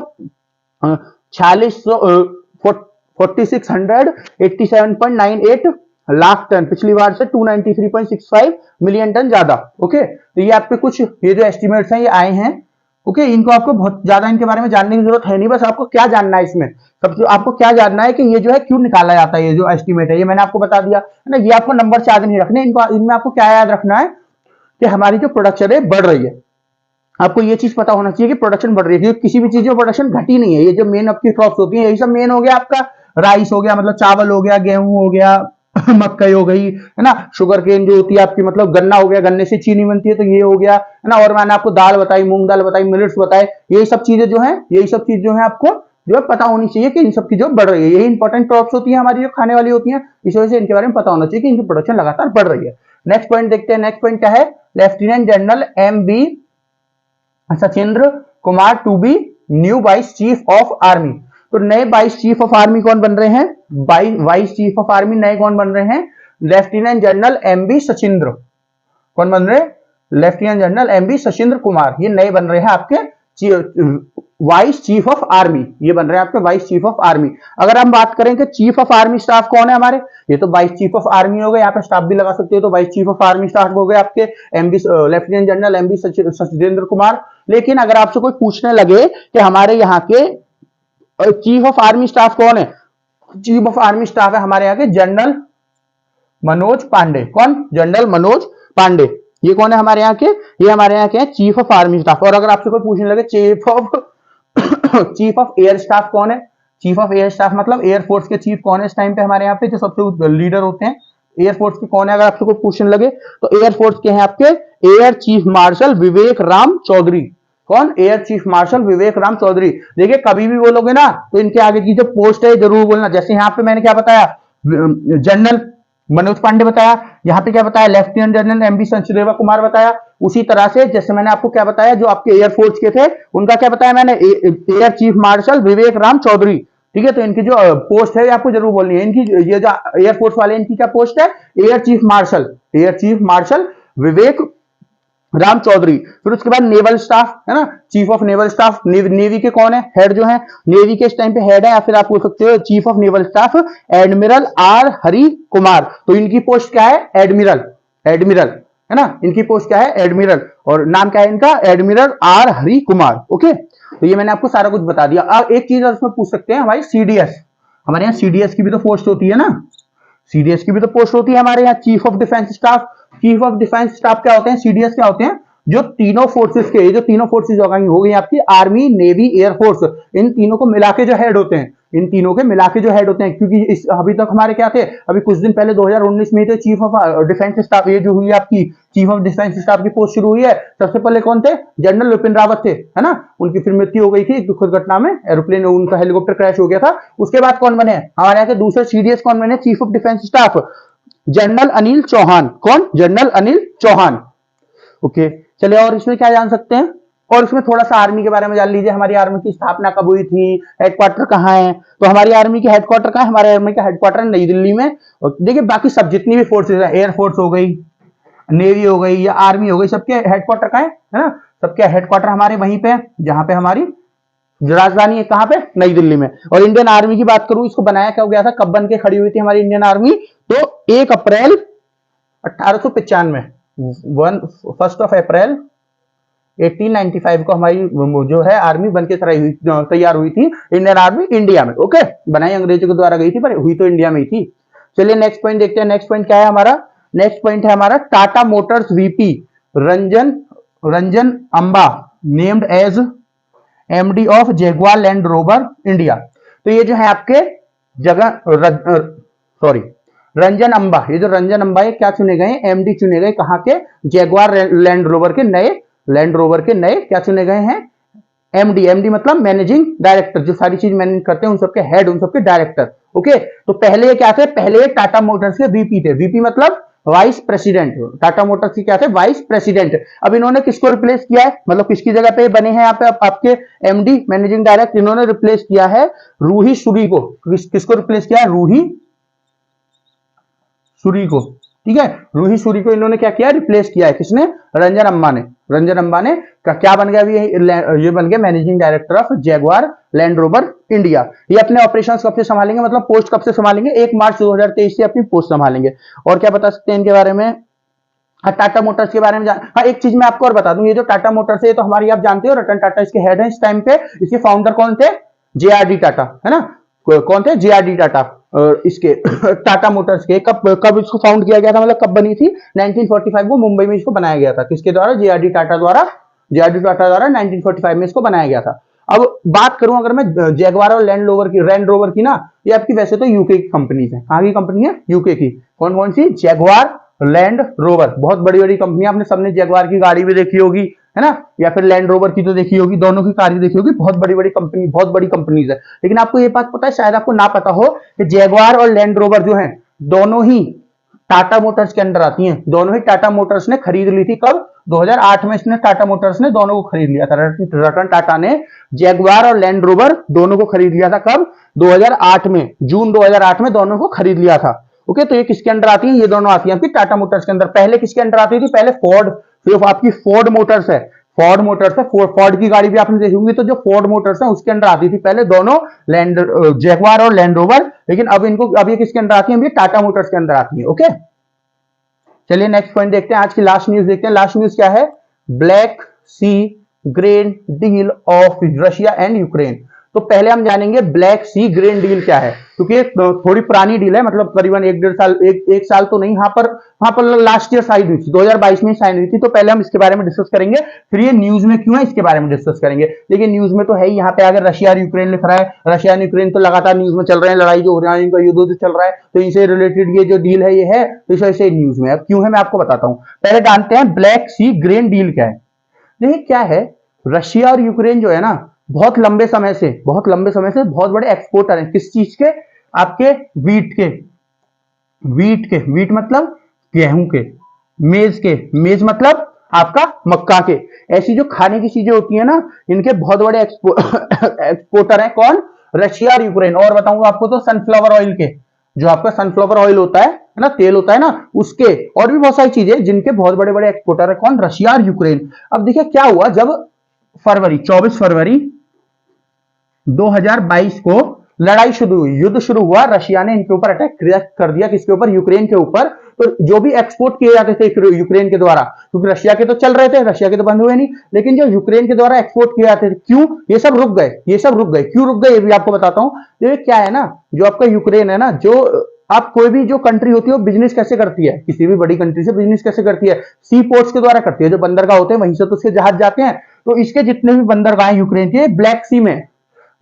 4687.98 लाख टन, पिछली बार से 293.65 मिलियन टन ज्यादा। ओके, तो ये आपके कुछ ये जो एस्टिमेट्स हैं ये आए हैं। ओके, इनको आपको बहुत ज्यादा इनके बारे में जानने की जरूरत है नहीं, बस आपको क्या जानना है इसमें, सबसे आपको क्या जानना है कि ये जो है क्यों निकाला जाता है, ये जो एस्टिमेट है ये मैंने आपको बता दिया है ना। ये आपको नंबर से याद नहीं रखने, इनको इनमें आपको क्या याद रखना है कि हमारी जो प्रोडक्शन है बढ़ रही है। आपको ये चीज पता होना चाहिए कि प्रोडक्शन बढ़ रही है, क्योंकि किसी भी चीज में प्रोडक्शन घटी नहीं है। ये जो मेन आपकी क्रॉप्स होती है यही सब मेन हो गया, आपका राइस हो गया मतलब चावल हो गया, गेहूं हो गया मक्कई हो गई है ना, शुगर केन जो होती है आपकी मतलब गन्ना हो गया, गन्ने से चीनी बनती है तो ये हो गया है ना, और मैंने आपको दाल बताई, मूंग दाल बताई, मिलेट्स बताए, यही सब चीजें जो है, यही सब चीज जो है आपको जो है पता होनी चाहिए कि इन सब की जो बढ़ रही है, यही इंपॉर्टेंट क्रॉप्स होती है हमारी जो खाने वाली होती है, इस वजह से इनके बारे में पता होना चाहिए कि इनकी प्रोडक्शन लगातार बढ़ रही है। नेक्स्ट पॉइंट देखते हैं, नेक्स्ट पॉइंट क्या है, lieutenant general M B. Sachindra Kumar to be new vice chief of army. तो नए वाइस चीफ ऑफ आर्मी कौन बन रहे हैं, वाइस चीफ ऑफ आर्मी नए कौन बन रहे हैं, लेफ्टिनेंट जनरल एम.बी. सचिंद्र। कौन बन रहे हैं, lieutenant general M B. Sachindra Kumar, ये नए बन रहे हैं आपके वाइस चीफ ऑफ आर्मी, ये बन रहे हैं आपके वाइस चीफ ऑफ आर्मी। अगर हम बात करें कि चीफ ऑफ आर्मी स्टाफ कौन है हमारे, ये तो वाइस चीफ ऑफ आर्मी हो गए, यहाँ पे स्टाफ भी लगा सकते हो, तो vice chief of army staff हो गए आपके MB lieutenant general M B. Sachindra Kumar. लेकिन अगर आपसे कोई पूछने लगे कि हमारे यहाँ के चीफ ऑफ आर्मी स्टाफ कौन है, चीफ ऑफ आर्मी स्टाफ है हमारे यहाँ के जनरल मनोज पांडे। कौन, जनरल मनोज पांडे, ये कौन है हमारे यहाँ के, ये हमारे यहाँ के चीफ ऑफ आर्मी स्टाफ। और अगर आपसे कोई पूछने लगे चीफ ऑफ एयर स्टाफ कौन है, चीफ ऑफ एयर स्टाफ मतलब एयरफोर्स के चीफ कौन है इस टाइम पे हमारे यहाँ पे, जो सबसे लीडर होते हैं एयरफोर्स के कौन है, अगर आपसे कोई पूछने लगे तो एयरफोर्स के हैं आपके एयर चीफ मार्शल विवेक राम चौधरी। कौन, एयर चीफ मार्शल विवेक राम चौधरी। देखिए कभी भी बोलोगे ना तो इनके आगे की जो पोस्ट है जरूर बोलना, जैसे यहाँ पे मैंने क्या बताया, जनरल मनोज पांडे बताया, यहाँ पे क्या बताया, lieutenant general M B. Sachindra Kumar बताया। उसी तरह से जैसे मैंने आपको क्या बताया, जो आपके एयरफोर्स के थे उनका क्या बताया मैंने, एयर चीफ मार्शल विवेक राम चौधरी। ठीक है, तो इनकी जो पोस्ट है आपको जरूर बोलनी है, इनकी ये जो एयरफोर्स वाले इनकी क्या पोस्ट है, एयर चीफ मार्शल विवेक राम चौधरी। फिर उसके बाद नेवल स्टाफ है ना, chief of naval staff, navy के कौन है, हेड जो है नेवी के इस टाइम पे हेड है, या फिर आप बोल सकते हो chief of naval staff admiral R Hari Kumar. तो इनकी पोस्ट क्या है, एडमिरल है ना, इनकी पोस्ट क्या है, एडमिरल, और नाम क्या है इनका, admiral R Hari Kumar. Okay, तो ये मैंने आपको सारा कुछ बता दिया। अब एक चीज उसमें पूछ सकते हैं, हमारी सीडीएस, हमारे यहाँ सीडीएस की भी तो पोस्ट होती है ना, सीडीएस की भी तो पोस्ट होती है हमारे यहाँ, chief of defence staff. Chief of defence staff क्या होते हैं, सीडीएस क्या होते हैं, जो तीनों फोर्सेस के, ये जो तीनों फोर्सेस हो गई आपकी आर्मी नेवी एयरफोर्स, इन तीनों को मिला के जो हेड होते हैं, इन तीनों के मिला के जो हेड होते हैं, क्योंकि इस अभी तक हमारे क्या थे, अभी कुछ दिन पहले 2019 में थे चीफ ऑफ डिफेंस स्टाफ, ये जो हुई आपकी चीफ ऑफ डिफेंस स्टाफ की पोस्ट शुरू हुई है, सबसे पहले कौन थे, जनरल विपिन रावत थे है ना, उनकी फिर मृत्यु हो गई थी एक दुखद घटना में, एरोप्लेन उनका हेलीकॉप्टर क्रैश हो गया था। उसके बाद कौन बने हमारे यहाँ के दूसरे सीडीएस कौन बने, chief of defence staff general Anil Chauhan. कौन, जनरल अनिल चौहान। ओके, चलिए और इसमें क्या जान सकते हैं, और इसमें थोड़ा सा आर्मी के बारे में जान लीजिए, हमारी आर्मी की स्थापना कब हुई थी, हेडक्वार्टर कहाँ है, तो हमारी आर्मी की हेडक्वार्टर कहाँ है, हमारे आर्मी का हेडक्वार्टर नई दिल्ली में। और देखिए बाकी सब जितनी भी फोर्सेज है, एयरफोर्स हो गई, नेवी हो गई या आर्मी हो गई, सबके हेडक्वार्टर कहाँ है ना, सबके हेडक्वार्टर हमारे वहीं पे, जहां पे हमारी राजधानी है, कहां पे, नई दिल्ली में। और इंडियन आर्मी की बात करूं, इसको बनाया क्या गया था, कब बन के खड़ी हुई थी हमारी इंडियन आर्मी, तो 1 अप्रैल 1895, 1 अप्रैल 1895 को हमारी जो है आर्मी बनके तैयार हुई थी, इंडियन आर्मी इंडिया में। ओके, बनाई अंग्रेजों के द्वारा गई थी पर हुई तो इंडिया में ही थी। चलिए नेक्स्ट पॉइंट देखते हैं, नेक्स्ट पॉइंट क्या है हमारा, नेक्स्ट पॉइंट है हमारा Tata motors VP Ranjan Amba named as MD of Jaguar Land Rover India. तो ये जो है आपके जगह रंजन अंबा, ये जो रंजन अंबा है क्या चुने गए, एमडी चुने गए, कहाँ के, जैगवार लैंड रोवर के नए, लैंड रोवर के नए क्या चुने गए हैं, एमडी। एमडी मतलब मैनेजिंग डायरेक्टर, जो सारी चीज मैनेज करते हैं उन सबके हेड, उन सबके डायरेक्टर। ओके, तो पहले ये क्या थे, पहले ये टाटा मोटर्स के वीपी थे, वीपी मतलब वाइस प्रेसिडेंट, टाटा मोटर्स की क्या थे, वाइस प्रेसिडेंट। अब इन्होंने किसको रिप्लेस किया है, मतलब किसकी जगह पे बने हैं यहाँ पे आपके एमडी मैनेजिंग डायरेक्टर, इन्होंने रिप्लेस किया है रूही सूरी को। किसको रिप्लेस किया है, रूही सूरी को, ठीक है, रूही सूरी को इन्होंने क्या किया, रिप्लेस किया है, किसने, रंजन अंबा ने। रंजन अंबा ने क्या बन गया, ये बन गया managing director of Jaguar land Rover India. ये अपने ऑपरेशंस कब से संभालेंगे, मतलब पोस्ट कब से संभालेंगे, 1 मार्च 2023 से अपनी पोस्ट संभालेंगे। और क्या बता सकते हैं इनके बारे में, हाँ टाटा मोटर्स के बारे में हाँ एक चीज मैं आपको और बता दूं, ये जो टाटा मोटर्स है तो हमारी आप जानते हो रतन टाटा इसके हेड है इस टाइम पे, इसके फाउंडर कौन थे, जेआरडी टाटा, है ना, कौन थे, जेआरडी टाटा। इसके टाटा मोटर्स के कब इसको फाउंड किया गया था, मतलब कब बनी थी, 1945 को मुंबई में इसको बनाया गया था, किसके द्वारा, जेआरडी टाटा द्वारा, जेआरडी टाटा द्वारा 1945 में इसको बनाया गया था। अब बात करूं अगर मैं जैगवार और लैंड रोवर की ना, ये आपकी वैसे तो यूके की कंपनीज है, कहां की कंपनी है, यूके की। कौन कौन सी, जैगवार, लैंड रोवर, बहुत बड़ी बड़ी कंपनी, आपने सबने जैगवार की गाड़ी भी देखी होगी, है ना, या फिर लैंड रोवर की तो देखी होगी, दोनों की कार देखी होगी, बहुत बड़ी बड़ी कंपनी, बहुत बड़ी कंपनीज है। लेकिन आपको ये बात पता है, शायद आपको ना पता हो कि जैगवार और लैंड रोवर जो है दोनों ही टाटा मोटर्स के अंडर आती हैं, दोनों ही टाटा मोटर्स ने खरीद ली थी, कब, 2008 में इसने टाटा मोटर्स ने दोनों को खरीद लिया था, रतन टाटा ने जैगवार और लैंड रोवर दोनों को खरीद लिया था, कब, 2008 में, जून 2008 में दोनों को खरीद लिया था। ओके, तो ये किसके अंडर आती है, ये दोनों आती है आपकी टाटा मोटर्स के अंदर। पहले किसके अंडर आती थी, पहले फोर्ड, सिर्फ आपकी फोर्ड मोटर्स है, फोर्ड मोटर्स है, फोर्ड की गाड़ी भी आपने देखी होंगी, तो जो फोर्ड मोटर्स है उसके अंदर आती थी पहले दोनों, लैंड जैगवार और लैंड रोवर। लेकिन अब ये किसके अंदर आती है, ये टाटा मोटर्स के अंदर आती है। ओके, चलिए नेक्स्ट पॉइंट देखते हैं, आज की लास्ट न्यूज देखते हैं। लास्ट न्यूज क्या है, Black Sea grain deal of Russia and Ukraine. तो पहले हम जानेंगे ब्लैक सी ग्रेन डील क्या है, क्योंकि थोड़ी पुरानी डील है, मतलब करीबन 1-1.5 साल, एक साल तो नहीं, वहां पर लास्ट ईयर साइन हुई थी, 2022 में साइन हुई थी। तो पहले हम इसके बारे में डिस्कस करेंगे, फिर ये न्यूज में क्यों है इसके बारे में डिस्कस करेंगे। लेकिन न्यूज में तो है ही, यहाँ पे अगर रशिया और यूक्रेन लिख रहा है, रशिया और यूक्रेन तो लगातार न्यूज में चल रहे हैं, लड़ाई जो हो रहा है, इनका युद्ध जो चल रहा है, तो इनसे रिलेटेड ये जो डील है ये है, तो इस वजह से न्यूज में। अब क्यों है मैं आपको बताता हूँ, पहले जानते हैं ब्लैक सी ग्रेन डील क्या है। देखिए क्या है, रशिया और यूक्रेन जो है ना, बहुत लंबे समय से बहुत बड़े एक्सपोर्टर हैं, किस चीज के, आपके वीट मतलब गेहूं के, मेज मतलब आपका मक्का के, ऐसी जो खाने की चीजें होती है ना, इनके बहुत बड़े एक्सपोर्टर हैं, कौन, रशिया और यूक्रेन। और बताऊंगा आपको तो सनफ्लावर ऑयल के, जो आपका सनफ्लावर ऑयल होता है ना, तेल होता है ना, उसके, और भी बहुत सारी चीजें जिनके बहुत बड़े बड़े एक्सपोर्टर है, कौन, रशिया और यूक्रेन। अब देखिए क्या हुआ, जब 24 फरवरी 2022 को लड़ाई शुरू हुई, युद्ध शुरू हुआ, रशिया ने इनके ऊपर अटैक कर दिया, किसके ऊपर, यूक्रेन के ऊपर। तो जो भी एक्सपोर्ट किए जाते थे यूक्रेन के द्वारा, क्योंकि रशिया के तो चल रहे थे, रशिया के तो बंद हुए नहीं, लेकिन जो यूक्रेन के द्वारा एक्सपोर्ट किए जाते थे, क्यों ये सब रुक गए, क्यों रुक गए, ये भी आपको बताता हूं। ये क्या है ना, जो आपका यूक्रेन है ना, जो आप कोई भी जो कंट्री होती है वो बिजनेस कैसे करती है, किसी भी बड़ी कंट्री से बिजनेस कैसे करती है, सी पोर्ट्स के द्वारा करती है, जो बंदरगाह होते हैं वहीं से तो उसके जहाज जाते हैं। तो इसके जितने भी बंदरगाह यूक्रेन के, ब्लैक सी में,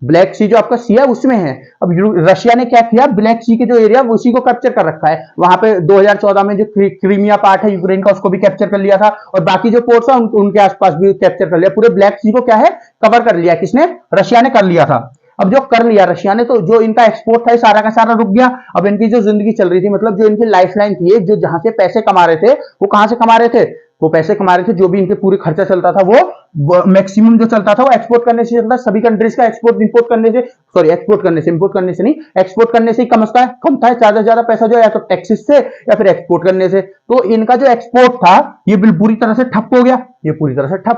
ब्लैक सी जो आपका सी है उसमें है। अब रशिया ने क्या किया, ब्लैक सी के जो एरिया उसी को कैप्चर कर रखा है, वहां पे 2014 में जो क्रीमिया पार्ट है यूक्रेन का उसको भी कैप्चर कर लिया था, और बाकी जो पोर्ट्स है उनके आसपास भी कैप्चर कर लिया, पूरे ब्लैक सी को क्या है, कवर कर लिया, किसने, रशिया ने कर लिया था। अब जो कर लिया रशिया ने, तो जो इनका एक्सपोर्ट था सारा का सारा रुक गया। अब इनकी जो जिंदगी चल रही थी, मतलब जो इनकी लाइफलाइन थी, जो जहां से पैसे कमा रहे थे, वो कहां से कमा रहे थे, वो पैसे कमा रहे थे, जो भी इनके पूरे खर्चा चलता था वो मैक्सिमम जो चलता था वो एक्सपोर्ट करने से चलता, सभी कंट्रीज का एक्सपोर्ट करने से, इंपोर्ट करने से नहीं, एक्सपोर्ट करने से ही कम था, ज्यादा से ज्यादा पैसा जो या तो टैक्सेस से या फिर एक्सपोर्ट करने से। तो इनका जो एक्सपोर्ट था ये पूरी तरह से ठप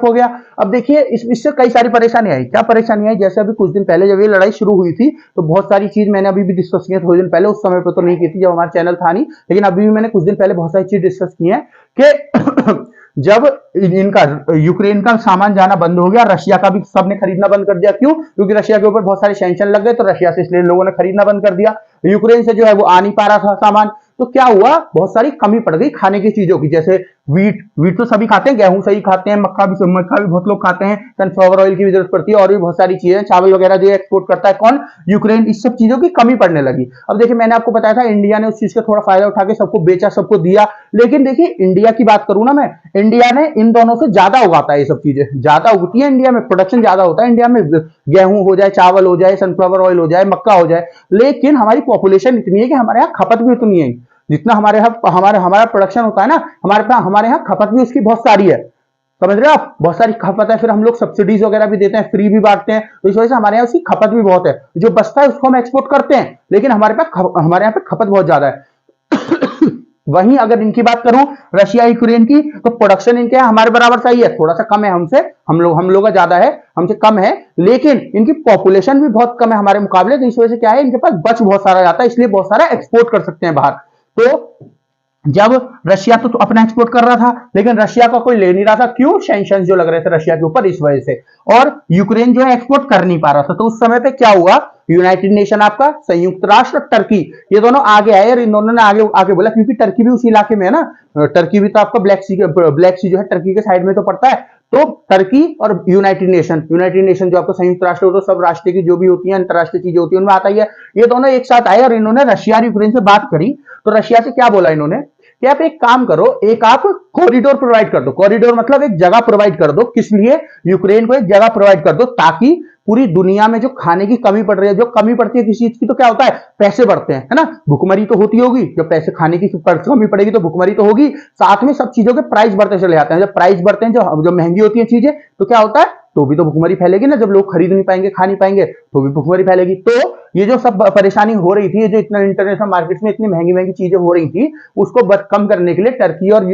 हो गया, अब देखिए इससे कई सारी परेशानी आई। क्या परेशानी आई, जैसे अभी कुछ दिन पहले जब ये लड़ाई शुरू हुई थी, तो बहुत सारी चीज मैंने अभी भी डिस्कस की है, थोड़े दिन पहले, उस समय पर तो नहीं की थी जब हमारा चैनल था नहीं, लेकिन अभी भी मैंने कुछ दिन पहले बहुत सारी चीज डिस्कस की है कि जब इनका यूक्रेन का सामान जाना बंद हो गया, रशिया का भी सबने खरीदना बंद कर दिया। क्यों, क्योंकि रशिया के ऊपर बहुत सारे सैंक्शन लग गए, तो रशिया से इसलिए लोगों ने खरीदना बंद कर दिया। यूक्रेन से जो है वो आ नहीं पा रहा था सामान। तो क्या हुआ, बहुत सारी कमी पड़ गई खाने की चीजों की, जैसे वीट तो सभी खाते हैं, गेहूं सही खाते हैं, मक्का भी बहुत लोग खाते हैं, सनफ्लावर ऑयल की भी जरूरत पड़ती है, और भी बहुत सारी चीजें, चावल वगैरह जो एक्सपोर्ट करता है कौन, यूक्रेन। इस सब चीजों की कमी पड़ने लगी। अब देखिए मैंने आपको बताया था इंडिया ने उस चीज का थोड़ा फायदा उठा के सबको बेचा, सबको दिया। लेकिन देखिए इंडिया की बात करूं ना मैं, इंडिया ने इन दोनों से ज्यादा उगाता है, ये सब चीजें ज्यादा उगती है इंडिया में, प्रोडक्शन ज्यादा होता है इंडिया में, गेहूं हो जाए, चावल हो जाए, सनफ्लावर ऑयल हो जाए, मक्का हो जाए। लेकिन हमारी पॉपुलेशन इतनी है कि हमारे यहाँ खपत भी उतनी है, जितना हमारे यहाँ हमारा प्रोडक्शन होता है ना, हमारे यहाँ खपत भी उसकी बहुत सारी है। समझ रहे हो आप, बहुत सारी खपत है, फिर हम लोग सब्सिडीज वगैरह भी देते हैं, फ्री भी बांटते हैं, तो इस वजह से हमारे यहाँ उसकी खपत भी बहुत है। जो बचता है उसको हम एक्सपोर्ट करते हैं, लेकिन हमारे यहाँ पे खपत बहुत ज्यादा है। वहीं अगर इनकी बात करूं, रशिया यूक्रेन की, तो प्रोडक्शन इनके यहाँ हमारे बराबर सही है, थोड़ा सा कम है हमसे, हम लोग का ज्यादा है, हमसे कम है, लेकिन इनकी पॉपुलेशन भी बहुत कम है हमारे मुकाबले। तो इस वजह से क्या है, इनके पास बच बहुत सारा जाता है, इसलिए बहुत सारा एक्सपोर्ट कर सकते हैं बाहर। तो जब रशिया तो अपना एक्सपोर्ट कर रहा था, लेकिन रशिया का कोई ले नहीं रहा था, क्यों, सैंक्शंस जो लग रहे थे रशिया के ऊपर, इस वजह से। और यूक्रेन जो है एक्सपोर्ट कर नहीं पा रहा था। तो उस समय पे क्या हुआ, यूनाइटेड नेशन, आपका संयुक्त राष्ट्र, टर्की, ये दोनों आगे आए और इन दोनों ने आगे आगे बोला, क्योंकि टर्की भी उस इलाके में है ना, टर्की भी तो आपका ब्लैक सी जो है टर्की के साइड में तो पड़ता है। तो टर्की और यूनाइटेड नेशन जो आपका संयुक्त राष्ट्र, तो सब राष्ट्र की जो भी होती है अंतरराष्ट्रीय चीजें होती है उनमें आता ही है, ये दोनों एक साथ आए और इन्होंने रशिया और यूक्रेन से बात करी। तो रशिया से क्या बोला इन्होंने कि आप एक काम करो, एक आप कॉरिडोर प्रोवाइड कर दो, कॉरिडोर मतलब एक जगह प्रोवाइड कर दो, किस लिए, यूक्रेन को एक जगह प्रोवाइड कर दो, ताकि पूरी दुनिया में जो खाने की कमी पड़ रही है, जो कमी पड़ती है किसी चीज की, तो क्या होता है, पैसे बढ़ते हैं, है ना, भुखमरी तो होती होगी, जब पैसे खाने की कमी पड़ेगी तो भुखमरी तो होगी, साथ में सब चीजों के प्राइस बढ़ते चले जाते हैं। जब प्राइस बढ़ते हैं, जो महंगी होती है चीजें, तो क्या होता है, तो भी तो भुखमरी फैलेगी ना, जब लोग खरीद नहीं पाएंगे, खा नहीं पाएंगे, तो भी भुखमरी फैलेगी। तो ये जो सब परेशानी हो रही थी, जो इतना इंटरनेशनल मार्केट में इतनी महंगी महंगी चीजें हो रही थी, उसको कम करने के लिए टर्की और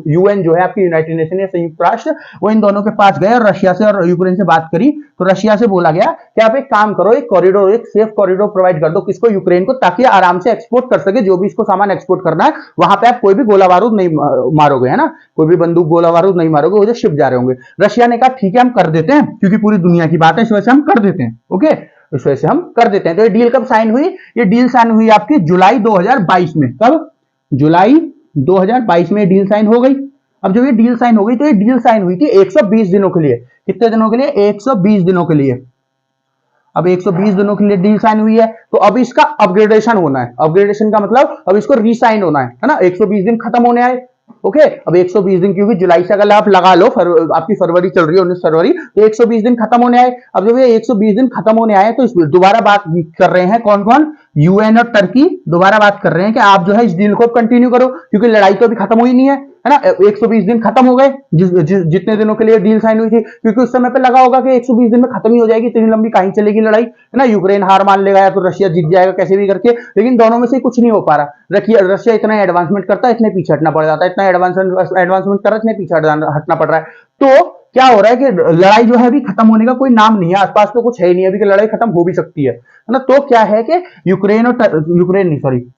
यूएन जो है आपकी यूनाइटेड नेशन या संयुक्त राष्ट्र, वो इन दोनों के पास गए और रशिया से और यूक्रेन से बात करी। तो रशिया से बोला गया कि आप एक काम करो, एक कॉरिडोर, एक सेफ कॉरिडोर प्रोवाइड कर दो, किसको, यूक्रेन को, ताकि आराम से एक्सपोर्ट कर सके, जो भी इसको सामान एक्सपोर्ट करना है, वहां पे आप कोई भी गोला बारूद नहीं मारोगे, है ना, कोई भी बंदूक गोला बारूद नहीं मारोगे, वो जो शिप जा रहे होंगे। रशिया ने कहा ठीक है हम कर देते हैं, क्योंकि पूरी दुनिया की बात है, इस वजह से हम कर देते हैं, ओके, इस वजह से हम कर देते हैं। तो ये डील कब साइन हुई, ये डील साइन हुई आपकी जुलाई 2022 में, कब, जुलाई 2022 में डील साइन हो गई। अब जब ये डील साइन हो गई, तो ये डील साइन हुई थी 120 दिनों के लिए, कितने दिनों के लिए, 120 दिनों के लिए। अब 120 दिनों के लिए डील साइन हुई है, तो अब इसका अपग्रेडेशन होना है, अपग्रेडेशन का मतलब अब इसको रीसाइन होना है ना, 120 दिन खत्म होने आए, ओके। अब 120 दिन, क्योंकि जुलाई से अगर आप लगा लो, आपकी फरवरी चल रही है, 19 फरवरी, तो 120 दिन खत्म होने आए। अब जब ये 120 दिन खत्म होने आए, तो इसमें दोबारा बात कर रहे हैं कौन कौन, यूएन और टर्की दोबारा बात कर रहे हैं कि आप जो है इस डील को कंटिन्यू करो, क्योंकि लड़ाई तो अभी खत्म हुई नहीं है ना, 120 दिन खत्म हो गए, जितने दिनों के लिए डील साइन हुई थी, क्योंकि उस समय पे लगा होगा कि 120 दिन में खत्म ही हो जाएगी, इतनी लंबी कहीं चलेगी लड़ाई, है ना, यूक्रेन हार मान लेगा या तो रशिया जीत जाएगा कैसे भी करके, लेकिन दोनों में से कुछ नहीं हो पा रहा। रशिया इतना एडवांसमेंट करता है, इतने पीछे हटना पड़ जाता है, इतना एडवांसमेंट कर रहा है, इतने पीछे हटना पड़ रहा है। तो क्या हो रहा है कि लड़ाई जो है अभी खत्म होने का कोई नाम नहीं है, आसपास तो कुछ है ही नहीं अभी कि लड़ाई खत्म हो भी सकती है ना। तो क्या है कि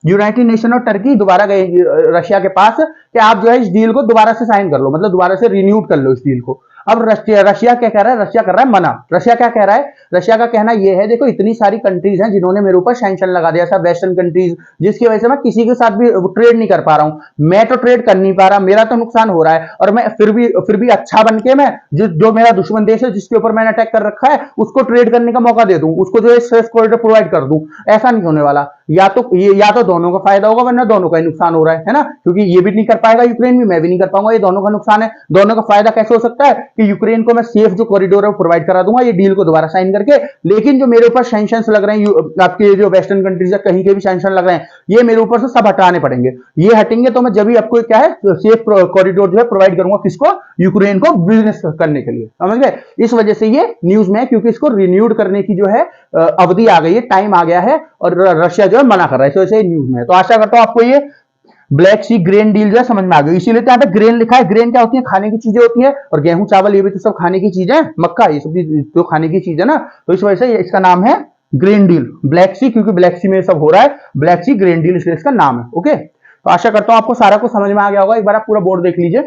यूनाइटेड नेशन और टर्की दोबारा गए रशिया के पास कि आप जो है इस डील को दोबारा से साइन कर लो, मतलब दोबारा से रिन्यूड कर लो इस डील को। अब रशिया क्या कह रहा है, रशिया कर रहा है मना। रशिया क्या कह रहा है, रशिया का कहना यह है, देखो इतनी सारी कंट्रीज हैं जिन्होंने मेरे ऊपर सैंक्शन लगा दिया, सब वेस्टर्न कंट्रीज, जिसकी वजह से मैं किसी के साथ भी ट्रेड नहीं कर पा रहा हूं, मैं तो ट्रेड कर नहीं पा रहा, मेरा तो नुकसान हो रहा है, और मैं फिर भी अच्छा बन के मैं जो मेरा दुश्मन देश है जिसके ऊपर मैंने अटैक कर रखा है, उसको ट्रेड करने का मौका दे दूं, उसको जो है सेफ कॉरिडोर प्रोवाइड कर दूं। ऐसा नहीं होने वाला, या तो दोनों का फायदा होगा, वरना दोनों का ही नुकसान हो रहा है ना, क्योंकि ये भी नहीं कर पाएगा यूक्रेन भी, मैं भी नहीं कर पाऊंगा, ये दोनों का नुकसान है। दोनों का फायदा कैसे हो सकता है कि यूक्रेन को मैं सेफ जो कॉरिडोर है प्रोवाइड करा दूंगा ये डील को दोबारा साइन करके, लेकिन जो मेरे ऊपर सैंक्शंस लग रहे हैं, आपके जो वेस्टर्न कंट्रीज है कहीं के भी सैंक्शन लग रहे हैं, ये मेरे ऊपर से सब हटाने पड़ेंगे, ये हटेंगे तो मैं जब भी आपको क्या है सेफ कॉरिडोर जो है प्रोवाइड करूंगा, किसको, यूक्रेन को, बिजनेस करने के लिए, समझ गए। इस वजह से ये न्यूज में है, क्योंकि इसको रिन्यूड करने की जो है अवधि आ गई है, टाइम आ गया है, और रशिया जो है मना कर रहा है, इस वजह से न्यूज में है। तो आशा करता हूं आपको ये ब्लैक सी ग्रेन डील जो है समझ में आ गई, इसीलिए तो यहाँ पे ग्रेन लिखा है। ग्रेन क्या होती है, खाने की चीजें होती है, और गेहूं चावल ये भी तो सब खाने की चीजें हैं, मक्का ये सब तो खाने की चीज है ना, तो इस वजह से इसका नाम है ग्रेन डील, ब्लैक सी, क्योंकि ब्लैक सी में सब हो रहा है, ब्लैक सी ग्रेन डील इसलिए इसका नाम है, ओके। तो आशा करता हूं आपको सारा कुछ समझ में आ गया होगा, एक बार आप पूरा बोर्ड देख लीजिए।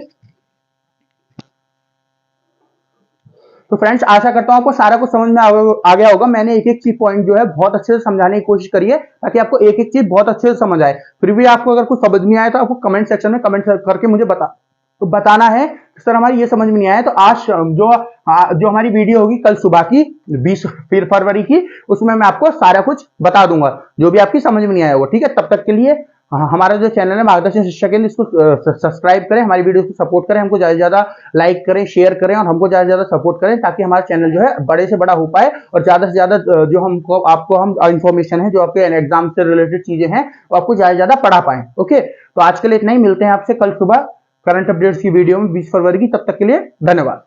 तो फ्रेंड्स आशा करता हूं आपको सारा कुछ समझ में आ गया होगा। मैंने एक एक चीज पॉइंट जो है बहुत अच्छे से समझाने की कोशिश करी है ताकि आपको एक एक चीज बहुत अच्छे से समझ आए। फिर भी आपको अगर कुछ समझ नहीं आया तो आपको कमेंट सेक्शन में कमेंट करके मुझे बताना है सर हमारी ये समझ में नहीं आया। तो आज जो हमारी वीडियो होगी कल सुबह की 20 फरवरी की, उसमें मैं आपको सारा कुछ बता दूंगा जो भी आपकी समझ में नहीं आया होगा। ठीक है, तब तक के लिए हमारा जो चैनल है मार्गदर्शन शिक्षा के लिए, इसको सब्सक्राइब करें, हमारी वीडियो को सपोर्ट करें, हमको ज्यादा से ज्यादा लाइक करें, शेयर करें और हमको ज्यादा से ज्यादा सपोर्ट करें ताकि हमारा चैनल जो है बड़े से बड़ा हो पाए और ज्यादा से ज्यादा जो हमको आपको हम इंफॉर्मेशन है जो आपके एग्जाम से रिलेटेड चीजें हैं वो आपको ज्यादा से ज्यादा पढ़ा पाए। ओके, तो आज के लिए इतना ही, मिलते हैं आपसे कल सुबह करंट अपडेट्स की वीडियो में 20 फरवरी की। तब तक के लिए धन्यवाद।